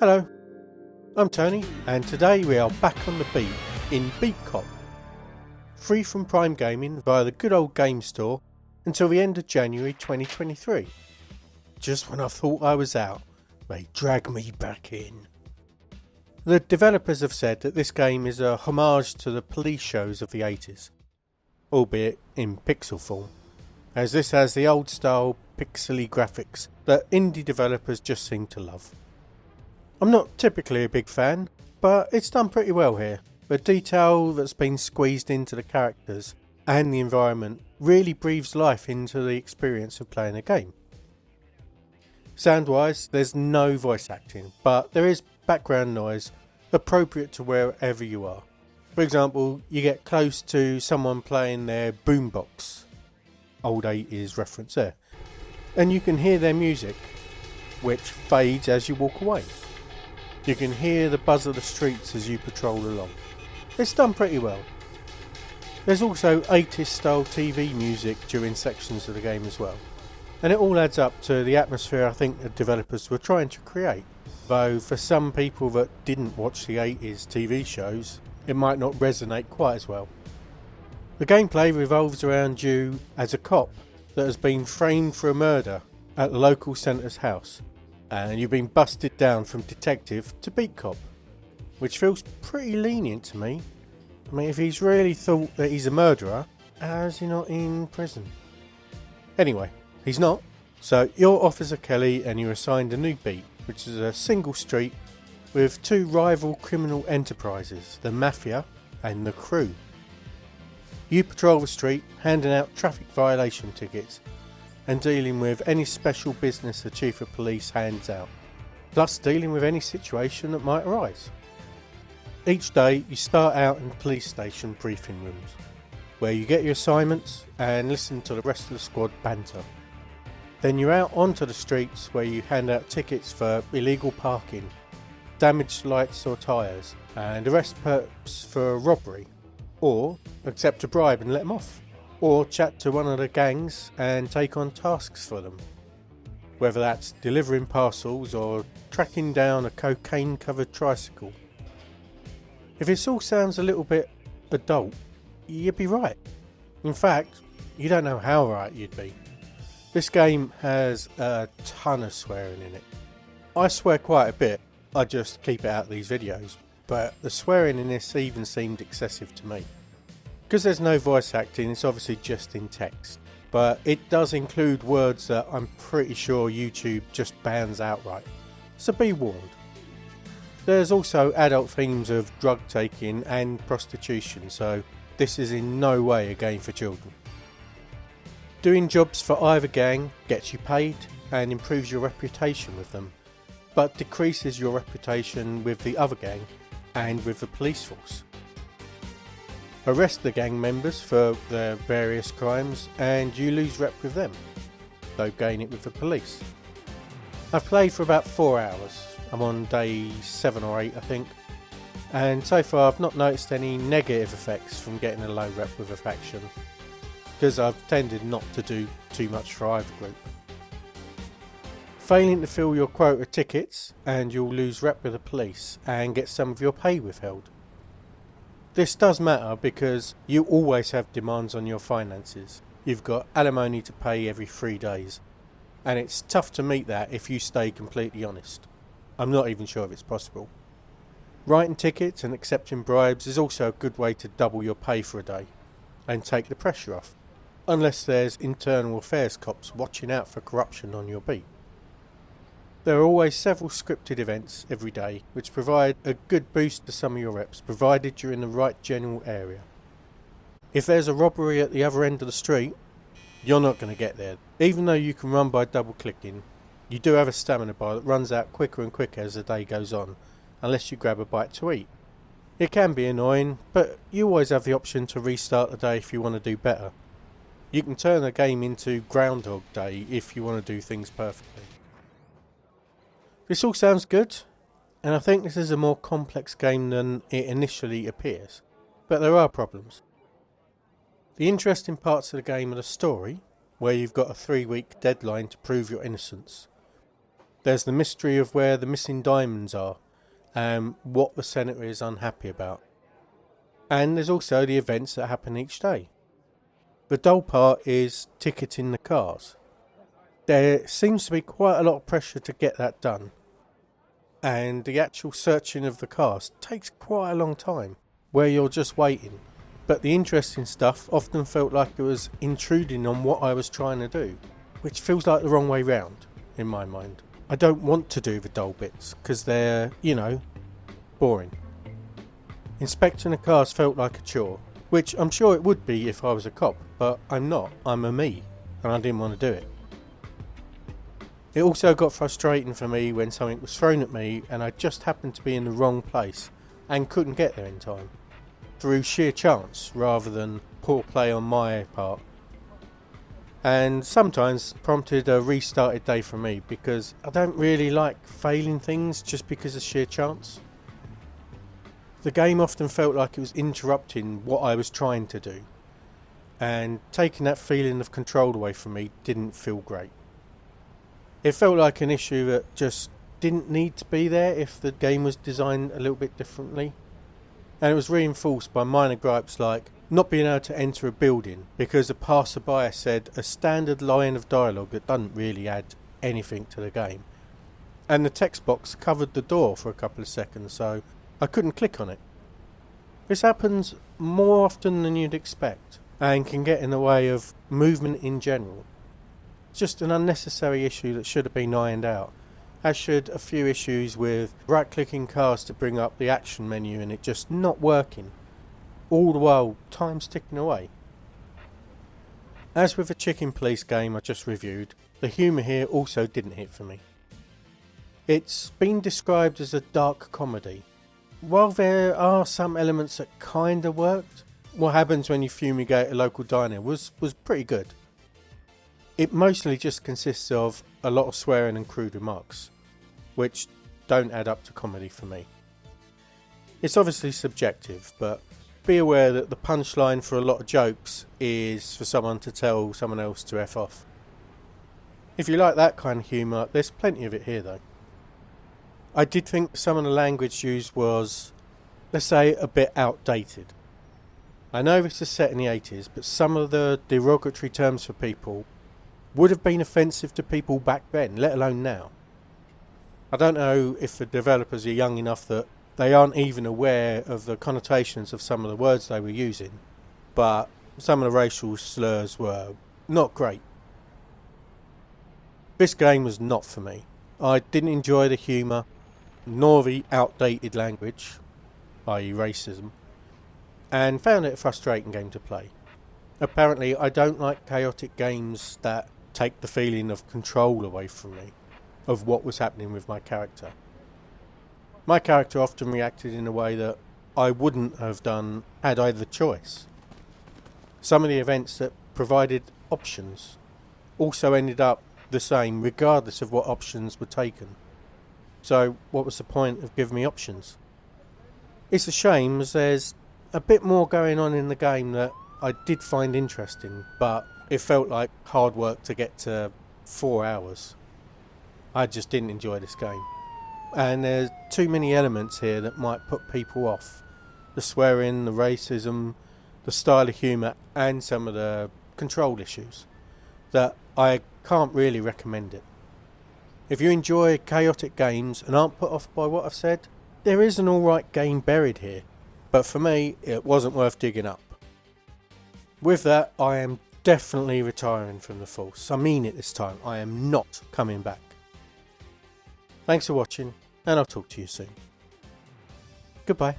Hello, I'm Tony, and today we are back on the beat in Beat Cop. Free from Prime Gaming via the good old game store until the end of January 2023. Just when I thought I was out, they drag me back in. The developers have said that this game is a homage to the police shows of the 80s, albeit in pixel form, as this has the old style pixely graphics that indie developers just seem to love. I'm not typically a big fan, but it's done pretty well here. The detail that's been squeezed into the characters and the environment really breathes life into the experience of playing a game. Sound wise, there's no voice acting, but there is background noise appropriate to wherever you are. For example, you get close to someone playing their boombox, old 80s reference there, and you can hear their music, which fades as you walk away. You can hear the buzz of the streets as you patrol along. It's done pretty well. There's also 80s style TV music during sections of the game as well. And it all adds up to the atmosphere I think the developers were trying to create. Though for some people that didn't watch the 80s TV shows, it might not resonate quite as well. The gameplay revolves around you as a cop that has been framed for a murder at the local centre's house. And you've been busted down from detective to beat cop, which feels pretty lenient to me. I mean, if he's really thought that he's a murderer, how is he not in prison? Anyway, he's not. So you're Officer Kelly and you're assigned a new beat, which is a single street with two rival criminal enterprises, the Mafia and the Crew. You patrol the street, handing out traffic violation tickets and dealing with any special business the Chief of Police hands out, plus dealing with any situation that might arise. Each day you start out in police station briefing rooms, where you get your assignments and listen to the rest of the squad banter. Then you're out onto the streets where you hand out tickets for illegal parking, damaged lights or tyres, and arrest perps for robbery, or accept a bribe and let them off. Or chat to one of the gangs and take on tasks for them. Whether that's delivering parcels or tracking down a cocaine covered tricycle. If this all sounds a little bit adult, you'd be right. In fact, you don't know how right you'd be. This game has a ton of swearing in it. I swear quite a bit, I just keep it out of these videos, but the swearing in this even seemed excessive to me. Because there's no voice acting, it's obviously just in text, but it does include words that I'm pretty sure YouTube just bans outright, so be warned. There's also adult themes of drug taking and prostitution, so this is in no way a game for children. Doing jobs for either gang gets you paid and improves your reputation with them, but decreases your reputation with the other gang and with the police force. Arrest the gang members for their various crimes and you lose rep with them, though gain it with the police. I've played for about 4 hours, I'm on day 7 or 8 I think, and so far I've not noticed any negative effects from getting a low rep with a faction, because I've tended not to do too much for either group. Failing to fill your quota of tickets and you'll lose rep with the police and get some of your pay withheld. This does matter because you always have demands on your finances. You've got alimony to pay every 3 days, and it's tough to meet that if you stay completely honest. I'm not even sure if it's possible. Writing tickets and accepting bribes is also a good way to double your pay for a day and take the pressure off, unless there's internal affairs cops watching out for corruption on your beat. There are always several scripted events every day which provide a good boost to some of your reps, provided you're in the right general area. If there's a robbery at the other end of the street, you're not going to get there. Even though you can run by double clicking, you do have a stamina bar that runs out quicker and quicker as the day goes on, unless you grab a bite to eat. It can be annoying, but you always have the option to restart the day if you want to do better. You can turn a game into Groundhog Day if you want to do things perfectly. This all sounds good, and I think this is a more complex game than it initially appears, but there are problems. The interesting parts of the game are the story, where you've got a 3-week deadline to prove your innocence. There's the mystery of where the missing diamonds are and what the senator is unhappy about. And there's also the events that happen each day. The dull part is ticketing the cars. There seems to be quite a lot of pressure to get that done. And the actual searching of the cars takes quite a long time, where you're just waiting. But the interesting stuff often felt like it was intruding on what I was trying to do, which feels like the wrong way round, in my mind. I don't want to do the dull bits, because they're, boring. Inspecting the cars felt like a chore, which I'm sure it would be if I was a cop, but I'm not, I'm a me, and I didn't want to do it. It also got frustrating for me when something was thrown at me and I just happened to be in the wrong place and couldn't get there in time, through sheer chance rather than poor play on my part. And sometimes prompted a restarted day for me, because I don't really like failing things just because of sheer chance. The game often felt like it was interrupting what I was trying to do, and taking that feeling of control away from me didn't feel great. It felt like an issue that just didn't need to be there if the game was designed a little bit differently. And it was reinforced by minor gripes like not being able to enter a building because a passerby said a standard line of dialogue that doesn't really add anything to the game. And the text box covered the door for a couple of seconds, so I couldn't click on it. This happens more often than you'd expect and can get in the way of movement in general. It's just an unnecessary issue that should have been ironed out, as should a few issues with right-clicking cars to bring up the action menu and it just not working. All the while, time's ticking away. As with the Chicken Police game I just reviewed, the humour here also didn't hit for me. It's been described as a dark comedy. While there are some elements that kinda worked, what happens when you fumigate a local diner was pretty good. It mostly just consists of a lot of swearing and crude remarks, which don't add up to comedy for me. It's obviously subjective, but be aware that the punchline for a lot of jokes is for someone to tell someone else to F off. If you like that kind of humour, there's plenty of it here though. I did think some of the language used was, let's say, a bit outdated. I know this is set in the 80s, but some of the derogatory terms for people would have been offensive to people back then, let alone now. I don't know if the developers are young enough that they aren't even aware of the connotations of some of the words they were using, but some of the racial slurs were not great. This game was not for me. I didn't enjoy the humour, nor the outdated language, i.e. racism, and found it a frustrating game to play. Apparently I don't like chaotic games that take the feeling of control away from me, of what was happening with my character. My character often reacted in a way that I wouldn't have done had I the choice. Some of the events that provided options also ended up the same regardless of what options were taken. So what was the point of giving me options? It's a shame, as there's a bit more going on in the game that I did find interesting, but it felt like hard work to get to 4 hours. I just didn't enjoy this game. And there's too many elements here that might put people off. The swearing, the racism, the style of humour, and some of the control issues, that I can't really recommend it. If you enjoy chaotic games and aren't put off by what I've said, there is an alright game buried here, but for me it wasn't worth digging up. With that, I am definitely retiring from the force. I mean it this time, I am not coming back. Thanks for watching, and I'll talk to you soon. Goodbye.